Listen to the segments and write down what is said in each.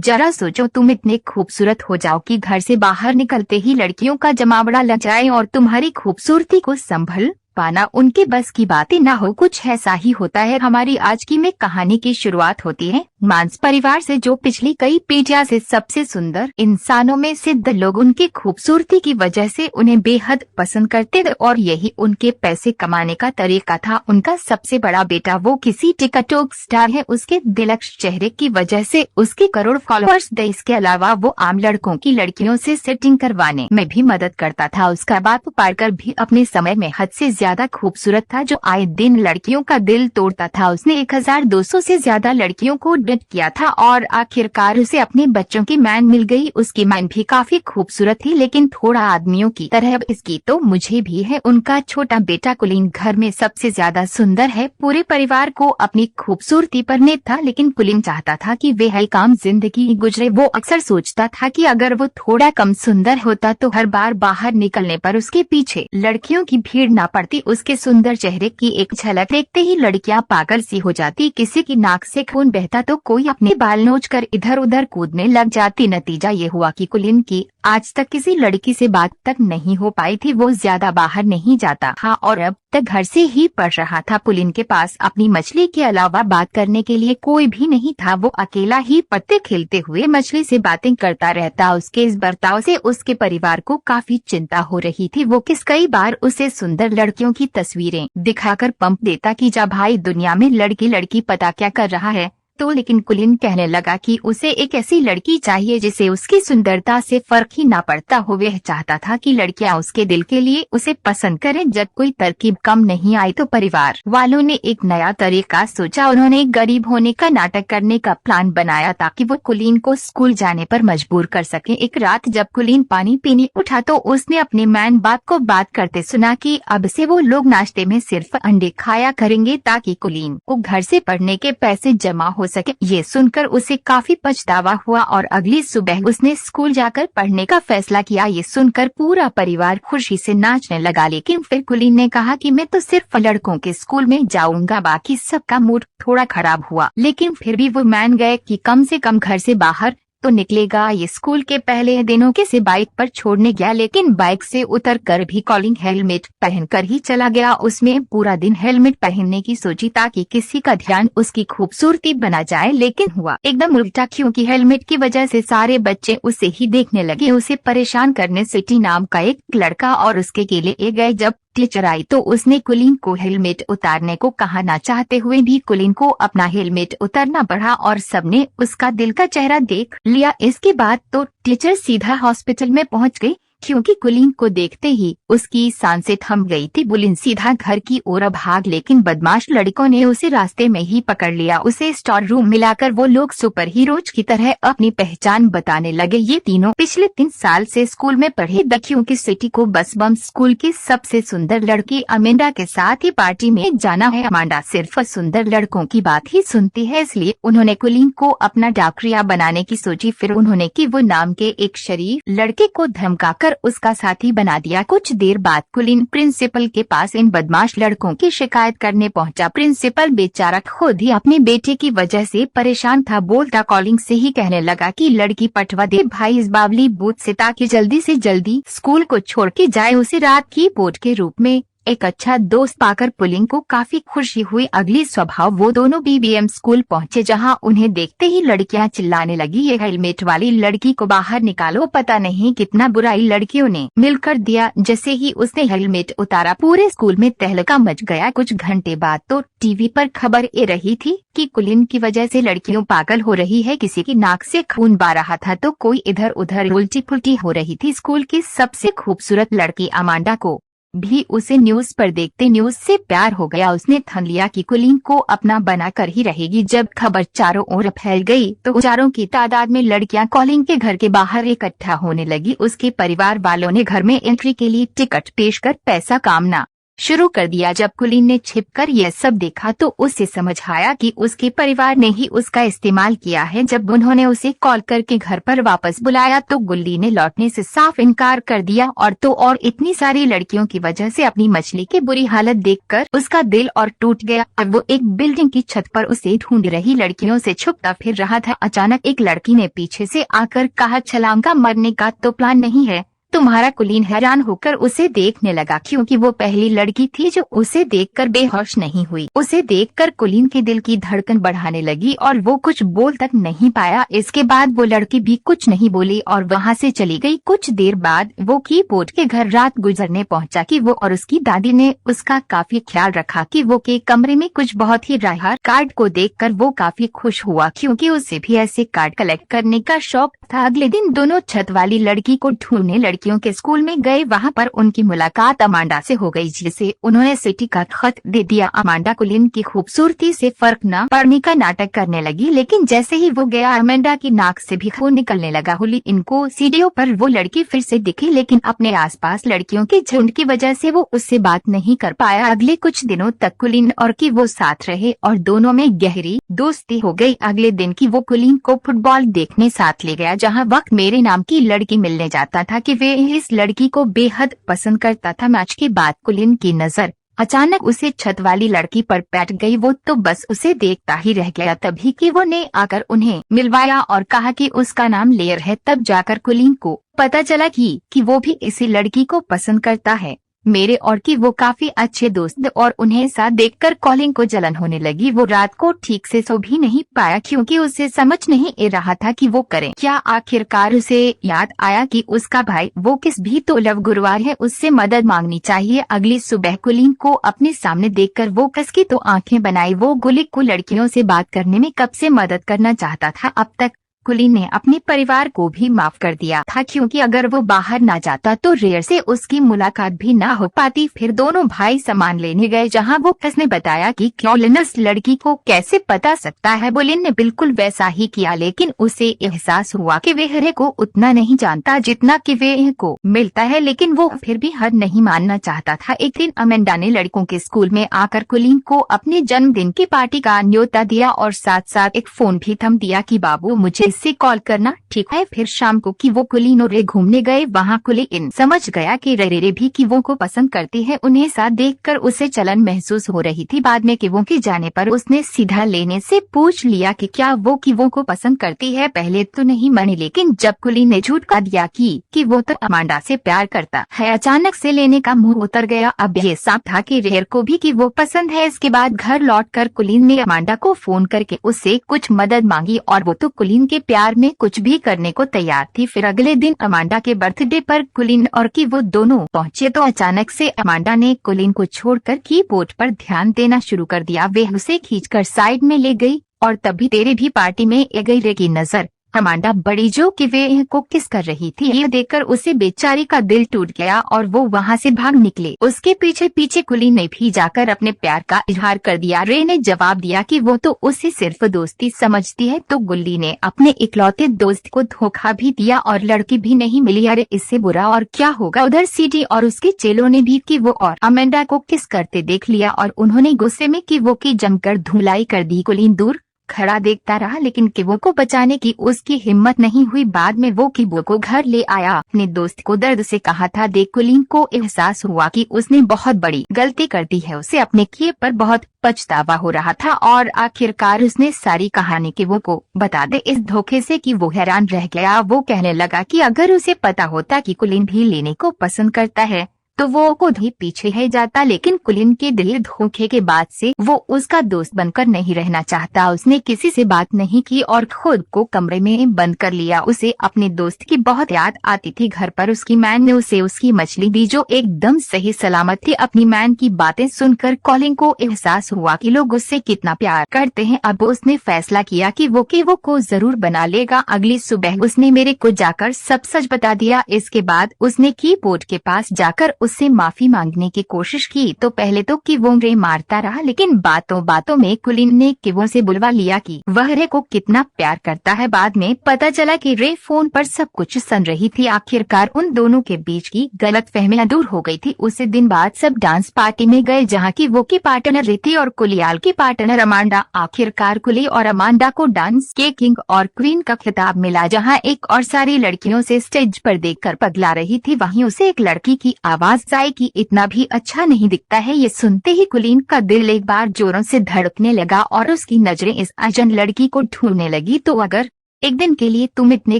जरा सोचो, तुम इतने खूबसूरत हो जाओ कि घर से बाहर निकलते ही लड़कियों का जमावड़ा लग जाए और तुम्हारी खूबसूरती को संभल पाना उनके बस की बातें ना हो। कुछ ऐसा ही होता है। हमारी आज की में कहानी की शुरुआत होती है मांस परिवार से, जो पिछली कई पीढ़ियों से सबसे सुंदर इंसानों में सिद्ध लोग उनकी खूबसूरती की वजह से उन्हें बेहद पसंद करते थे और यही उनके पैसे कमाने का तरीका था। उनका सबसे बड़ा बेटा वो किसी टिकटॉक स्टार है। उसके दिलकश चेहरे की वजह से उसके करोड़ फॉलोअर्स थे। इसके अलावा वो आम लड़कों की लड़कियों से सेटिंग करवाने में भी मदद करता था। उसका बाप पार्कर भी अपने समय में हद से ज्यादा खूबसूरत था, जो आए दिन लड़कियों का दिल तोड़ता था। उसने 1200 से ज्यादा लड़कियों को डेट किया था और आखिरकार उसे अपने बच्चों की मैन मिल गई। उसकी मैन भी काफी खूबसूरत थी, लेकिन थोड़ा आदमियों की तरह। इसकी तो मुझे भी है। उनका छोटा बेटा कुलीन घर में सबसे ज्यादा सुंदर है। पूरे परिवार को अपनी खूबसूरती पर नेत था, लेकिन कुलीन चाहता था कि वे हर काम जिंदगी गुजरे। वो अक्सर सोचता था कि अगर वो थोड़ा कम सुंदर होता तो हर बार बाहर निकलने पर उसके पीछे लड़कियों की भीड़ ना पड़ती। उसके सुंदर चेहरे की एक झलक देखते ही लड़कियां पागल सी हो जाती। किसी की नाक से खून बहता तो कोई अपने बाल नोचकर इधर उधर कूदने लग जाती। नतीजा ये हुआ कि कुलीन की आज तक किसी लड़की से बात तक नहीं हो पाई थी। वो ज्यादा बाहर नहीं जाता था और अब तक घर से ही पढ़ रहा था। कुलीन के पास अपनी मछली के अलावा बात करने के लिए कोई भी नहीं था। वो अकेला ही पत्ते खेलते हुए मछली से बातें करता रहता। उसके इस बर्ताव से उसके परिवार को काफी चिंता हो रही थी। वो कई बार उसे सुंदर लड़कियों की तस्वीरें दिखाकर पंप देता कि जा भाई, दुनिया में लड़की लड़की पता क्या कर रहा है तो। लेकिन कुलीन कहने लगा कि उसे एक ऐसी लड़की चाहिए जिसे उसकी सुंदरता से फर्क ही ना पड़ता हो। वह चाहता था कि लड़कियां उसके दिल के लिए उसे पसंद करें। जब कोई तरकीब कम नहीं आई तो परिवार वालों ने एक नया तरीका सोचा। उन्होंने गरीब होने का नाटक करने का प्लान बनाया ताकि वो कुलीन को स्कूल जाने पर मजबूर कर सके। एक रात जब कुलीन पानी पीने उठा तो उसने अपने मैन बाप को बात करते सुना कि अब से वो लोग नाश्ते में सिर्फ अंडे खाया करेंगे ताकि कुलीन को घर से पढ़ने के पैसे जमा हो सके। ये सुनकर उसे काफी पछतावा हुआ और अगली सुबह उसने स्कूल जाकर पढ़ने का फैसला किया। ये सुनकर पूरा परिवार खुशी से नाचने लगा। लेकिन फिर कुलीन ने कहा कि मैं तो सिर्फ लड़कों के स्कूल में जाऊंगा। बाकी सबका मूड थोड़ा खराब हुआ, लेकिन फिर भी वो मान गए कि कम से कम घर से बाहर तो निकलेगा। ये स्कूल के पहले दिनों के से बाइक पर छोड़ने गया, लेकिन बाइक से उतरकर भी कॉलिंग हेलमेट पहनकर ही चला गया। उसमें पूरा दिन हेलमेट पहनने की सोची ताकि किसी का ध्यान उसकी खूबसूरती बना जाए, लेकिन हुआ एकदम उल्टा, क्योंकि हेलमेट की वजह से सारे बच्चे उसे ही देखने लगे। उसे परेशान करने सिटी नाम का एक लड़का और उसके केले ले गए। जब टीचर आई तो उसने कुलीन को हेलमेट उतारने को कहा। ना चाहते हुए भी कुलीन को अपना हेलमेट उतारना पड़ा और सबने उसका दिल का चेहरा देख लिया। इसके बाद तो टीचर सीधा हॉस्पिटल में पहुंच गई, क्योंकि कुलीन को देखते ही उसकी सांसें थम गई थी। कुलीन सीधा घर की ओर भाग, लेकिन बदमाश लड़कों ने उसे रास्ते में ही पकड़ लिया। उसे स्टोर रूम मिलाकर वो लोग सुपर हीरोज की तरह अपनी पहचान बताने लगे। ये तीनों पिछले 3 साल से स्कूल में पढ़े थे, क्योंकि सिटी को बस बम स्कूल की सबसे सुंदर लड़की अमेंडा के साथ ही पार्टी में जाना है। अमांडा सिर्फ सुंदर लड़कों की बात ही सुनती है, इसलिए उन्होंने कुलीन को अपना डाकरिया बनाने की सोची। फिर उन्होंने कि वो नाम के एक शरीफ लड़के को धमकाकर उसका साथी बना दिया। कुछ देर बाद कुलीन प्रिंसिपल के पास इन बदमाश लड़कों की शिकायत करने पहुंचा। प्रिंसिपल बेचारा खुद ही अपने बेटे की वजह से परेशान था। बोलता कॉलिंग से ही कहने लगा कि लड़की पटवा दे भाई इस बावली बूथ से, ताकि जल्दी से जल्दी स्कूल को छोड़ के जाए। उसे रात की पोट के रूप में एक अच्छा दोस्त पाकर पुलिंग को काफी खुशी हुई। अगली सुबह वो दोनों बीबीएम स्कूल पहुंचे, जहां उन्हें देखते ही लड़कियां चिल्लाने लगी, ये हेलमेट वाली लड़की को बाहर निकालो। पता नहीं कितना बुराई लड़कियों ने मिलकर दिया। जैसे ही उसने हेलमेट उतारा पूरे स्कूल में तहलका मच गया। कुछ घंटे बाद तो टीवी पर खबर ये रही थी कि कुलीन की वजह से लड़कियों पागल हो रही है। किसी की नाक से खून बह रहा था तो कोई इधर उधर उल्टी पुल्टी हो रही थी। स्कूल की सबसे खूबसूरत लड़की अमांडा को भी उसे न्यूज पर देखते न्यूज से प्यार हो गया। उसने ठान लिया कि कुलीन को अपना बनाकर ही रहेगी। जब खबर चारों ओर फैल गई तो हजारों की तादाद में लड़कियां कॉलिंग के घर के बाहर इकट्ठा होने लगी। उसके परिवार वालों ने घर में एंट्री के लिए टिकट पेश कर पैसा कामना शुरू कर दिया। जब कुलीन ने छिपकर यह सब देखा तो उसे समझ आया कि उसके परिवार ने ही उसका इस्तेमाल किया है। जब उन्होंने उसे कॉल करके घर पर वापस बुलाया तो गुल्ली ने लौटने से साफ इनकार कर दिया। और इतनी सारी लड़कियों की वजह से अपनी मछली की बुरी हालत देखकर उसका दिल और टूट गया। अब वो एक बिल्डिंग की छत पर उसे ढूंढ रही लड़कियों से छुपता फिर रहा था। अचानक एक लड़की ने पीछे से आकर कहा, छलांग का मरने का तो प्लान नहीं है तुम्हारा? कुलीन हैरान होकर उसे देखने लगा क्योंकि वो पहली लड़की थी जो उसे देखकर बेहोश नहीं हुई। उसे देखकर कुलीन के दिल की धड़कन बढ़ाने लगी और वो कुछ बोल तक नहीं पाया। इसके बाद वो लड़की भी कुछ नहीं बोली और वहाँ से चली गई। कुछ देर बाद वो कीपोर्ट के घर रात गुजरने पहुँचा कि वो और उसकी दादी ने उसका काफी ख्याल रखा कि वो के कमरे में कुछ बहुत ही राहर कार्ड को देखकर वो काफी खुश हुआ क्योंकि उसे भी ऐसे कार्ड कलेक्ट करने का शौक था। अगले दिन दोनों छत वाली लड़की को ढूंढने लड़कियों के स्कूल में गए। वहाँ पर उनकी मुलाकात अमांडा से हो गई जिसे उन्होंने सिटी का खत दे दिया। अमांडा कुलीन की खूबसूरती से फर्क न पड़ने का नाटक करने लगी, लेकिन जैसे ही वो गया अमांडा की नाक से भी खून निकलने लगा। कुलीन को सीढ़ियों पर वो लड़की फिर से दिखी, लेकिन अपने आसपास लड़कियों के झुंड की वजह से वो उससे बात नहीं कर पाया। अगले कुछ दिनों तक कुलीन और की वो साथ रहे और दोनों में गहरी दोस्ती हो गई। अगले दिन की वो कुलीन को फुटबॉल देखने साथ ले गया, जहाँ वक्त मेरे नाम की लड़की मिलने जाता था कि वे इस लड़की को बेहद पसंद करता था। मैच के बाद कुलीन की नजर अचानक उसे छत वाली लड़की पर बैठ गई। वो तो बस उसे देखता ही रह गया। तभी कि वो ने आकर उन्हें मिलवाया और कहा कि उसका नाम लेयर है। तब जाकर कुलीन को पता चला कि वो भी इसी लड़की को पसंद करता है। मेरे और की वो काफी अच्छे दोस्त और उन्हें साथ देखकर कॉलिंग को जलन होने लगी। वो रात को ठीक से सो भी नहीं पाया क्योंकि उसे समझ नहीं आ रहा था कि वो करे क्या। आखिरकार उसे याद आया कि उसका भाई वो किस भी तो लव गुरुवार है, उससे मदद मांगनी चाहिए। अगली सुबह कुलीन को अपने सामने देखकर वो कसकी तो आंखें बनाई। वो गुलिक को लड़कियों से बात करने में कब से मदद करना चाहता था। अब तक कुलीन ने अपने परिवार को भी माफ कर दिया था क्योंकि अगर वो बाहर ना जाता तो रेयर से उसकी मुलाकात भी ना हो पाती। फिर दोनों भाई सामान लेने गए, जहां वो कसने बताया कि क्योलिनस लड़की को कैसे पता सकता है। बुलिन ने बिल्कुल वैसा ही किया, लेकिन उसे एहसास हुआ कि वे हरे को उतना नहीं जानता जितना कि वे को मिलता है, लेकिन वो फिर भी हार नहीं मानना चाहता था। एक दिन अमेंडा ने लड़कों के स्कूल में आकर कुलीन को अपने जन्मदिन की पार्टी का न्योता दिया और साथ साथ एक फोन भी थम दिया कि बाबू मुझे इससे कॉल करना, ठीक है। फिर शाम को कि वो कुलीन और रे घूमने गए। वहाँ कुलीन समझ गया कि रे भी किवो को पसंद करती है। उन्हें साथ देखकर उसे चलन महसूस हो रही थी। बाद में किवो के जाने पर उसने सीधा लेने से पूछ लिया कि क्या वो किवो को पसंद करती है। पहले तो नहीं मानी, लेकिन जब कुलीन ने झूठ कह दिया कि वो तो अमांडा से प्यार करता है, अचानक से लेने का मुंह उतर गया। अब ये साफ था कि रेयर को भी कि वो पसंद है। इसके बाद घर लौटकर कुलीन ने अमांडा को फोन करके उससे कुछ मदद मांगी और वो तो कुलीन के प्यार में कुछ भी करने को तैयार थी। फिर अगले दिन अमांडा के बर्थडे पर कुलीन और की वो दोनों पहुंचे तो अचानक से अमांडा ने कुलीन को छोड़कर कीबोर्ड पर ध्यान देना शुरू कर दिया। वे उसे खींचकर साइड में ले गई और तभी तेरे भी पार्टी में आ गई रे की नजर। अमांडा बड़ी जो कि वे को किस कर रही थी, ये देखकर उसे बेचारी का दिल टूट गया और वो वहाँ से भाग निकले। उसके पीछे पीछे कुलीन ने भी जाकर अपने प्यार का इजहार कर दिया। रे ने जवाब दिया कि वो तो उसे सिर्फ दोस्ती समझती है, तो गुल्ली ने अपने इकलौते दोस्त को धोखा भी दिया और लड़की भी नहीं मिली। अरे इससे बुरा और क्या होगा। उधर सीटी और उसके चेलों ने भी कि वो और अमेंडा को किस करते देख लिया और उन्होंने गुस्से में कि वो की जमकर धुलाई कर दी। कुलीन दूर खड़ा देखता रहा, लेकिन किवो को बचाने की उसकी हिम्मत नहीं हुई। बाद में वो किवो को घर ले आया। अपने दोस्त को दर्द से कहा था। देख कुलीन को एहसास हुआ कि उसने बहुत बड़ी गलती कर दी है। उसे अपने किए पर बहुत पछतावा हो रहा था और आखिरकार उसने सारी कहानी किवो को बता दे। इस धोखे से कि वो हैरान रह गया। वो कहने लगा कि अगर उसे पता होता कि कुलीन भी लेने को पसंद करता है तो वो खुद ही पीछे है जाता, लेकिन कुलीन के दिल धोखे के बाद से वो उसका दोस्त बनकर नहीं रहना चाहता। उसने किसी से बात नहीं की और खुद को कमरे में बंद कर लिया। उसे अपने दोस्त की बहुत याद आती थी। घर पर उसकी मैन ने उसे उसकी मछली दी जो एकदम सही सलामत थी। अपनी मैन की बातें सुनकर कॉलिंग को एहसास हुआ कि लोग उससे कितना प्यार करते हैं। अब उसने फैसला किया कि वो को जरूर बना लेगा। अगली सुबह उसने मेरे को जाकर सब सच बता दिया। इसके बाद उसने कीबोर्ड के पास जाकर उससे माफी मांगने की कोशिश की तो पहले तो किवो रे मारता रहा, लेकिन बातों बातों में कुलीन ने किवो से बुलवा लिया कि वह रे को कितना प्यार करता है। बाद में पता चला कि रे फोन पर सब कुछ सुन रही थी। आखिरकार उन दोनों के बीच की गलतफहमियां दूर हो गई थी। उसी दिन बाद सब डांस पार्टी में गए जहाँ किवो की पार्टनर रिति और कुलियाल की पार्टनर अमांडा। आखिरकार कुली और अमांडा को डांस के किंग और क्वीन का खिताब मिला। जहाँ एक और सारी लड़कियों से स्टेज पर देखकर पगला रही थी, वहीं उसे एक लड़की की आवाज आई कि इतना भी अच्छा नहीं दिखता है। ये सुनते ही कुलीन का दिल एक बार जोरों से धड़कने लगा और उसकी नजरें इस अजन लड़की को ढूंढने लगी। तो अगर एक दिन के लिए तुम इतने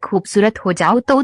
खूबसूरत हो जाओ तो